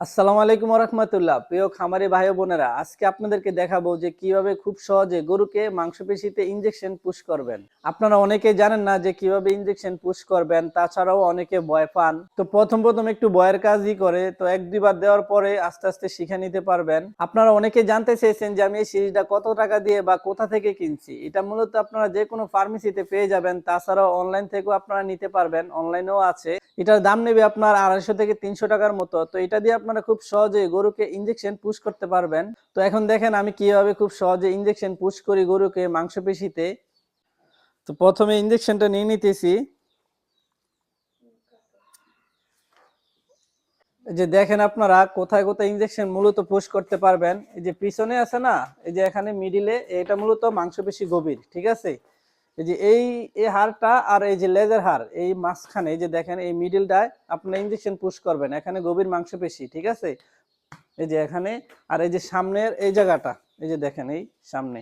আসসালামু আলাইকুম ওয়া রাহমাতুল্লাহ। প্রিয় খামারি ভাই ও বোনেরা, আজকে আপনাদেরকে দেখাবো যে কিভাবে খুব সহজে গরুকে মাংসপেশিতে ইনজেকশন পুশ করবেন। আপনারা অনেকেই জানেন না যে কিভাবে ইনজেকশন পুশ করবেন, তাছাড়াও অনেকে ভয় পান। তো প্রথম একটু ভয়ের কাজই করে, তো এক দুইবার দেওয়ার পরে আস্তে আস্তে শিখে নিতে পারবেন। আপনারা অনেকে জানতে চেয়েছেন যে আমি এই সিরিজটা কত টাকা দিয়ে বা কোথা থেকে কিনছি। এটা মূলত আপনারা যে কোনো ফার্মেসিতে পেয়ে যাবেন, তাছাড়াও অনলাইন থেকেও আপনারা নিতে পারবেন, অনলাইনেও আছে। এটার দাম নেবে আপনার 250 থেকে 300 টাকার মতো। তো এটা দিয়ে আপনারা খুব সহজে গরুকে ইনজেকশন পুশ করতে পারবেন। তো এখন দেখেন আমি কিভাবে খুব সহজে ইনজেকশন পুশ করি গরুকে মাংসপেশিতে। তো প্রথমে ইনজেকশনটা নিয়ে নিতেছি। এই যে দেখেন আপনারা কোথায় কোথায় ইনজেকশন মূলত পুশ করতে পারবেন। এই যে পিছনে আছে না, এই যে এখানে মিডিলে, এটা মূলত মাংসপেশি গভীর, ঠিক আছে। এই যে এই হাড়টা আর এই যে লেজের হাড়, এই মাঝখানে এই যে দেখেন এই মিডিলটায় আপনারা ইনজেকশন পুশ করবেন, এখানে গভীর মাংসপেশি, ঠিক আছে। এই যে এখানে, আর এই যে সামনের এই জায়গাটা, এই যে দেখেন এই সামনে,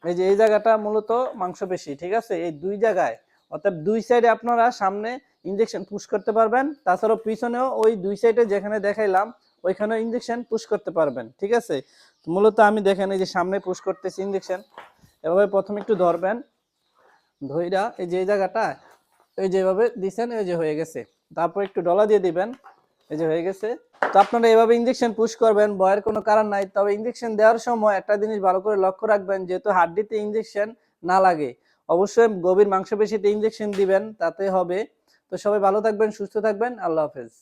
এই যে এই জায়গাটা মূলত মাংসপেশি, ঠিক আছে। এই দুই জায়গায়, অর্থাৎ দুই সাইডে আপনারা সামনে ইনজেকশন পুশ করতে পারবেন। তাছাড়াও পিছনেও ওই দুই সাইডে যেখানে দেখাইলাম ওইখানে ইনজেকশন পুশ করতে পারবেন, ঠিক আছে। মূলত আমি দেখেন এই যে সামনে পুশ করতেছি ইনজেকশন। এভাবে প্রথমে একটু ধরবেন, ধইরা এই যে এই জায়গাটা এই যেভাবে দিছেন, এই যে হয়ে গেছে। তারপর একটু ডলা দিয়ে দিবেন, এই যে হয়ে গেছে। তো আপনারা এভাবে ইনজেকশন পুশ করবেন, ভয়ের কোনো কারণ নাই। তবে ইনজেকশন দেওয়ার সময় একটা জিনিস ভালো করে লক্ষ্য রাখবেন, যেহেতু হাড্ডিতে ইনজেকশন না লাগে, অবশ্যই গভীর মাংসপেশিতে ইনজেকশন দিবেন, তাতে হবে। তো সবাই ভালো থাকবেন, সুস্থ থাকবেন, আল্লাহ হাফেজ।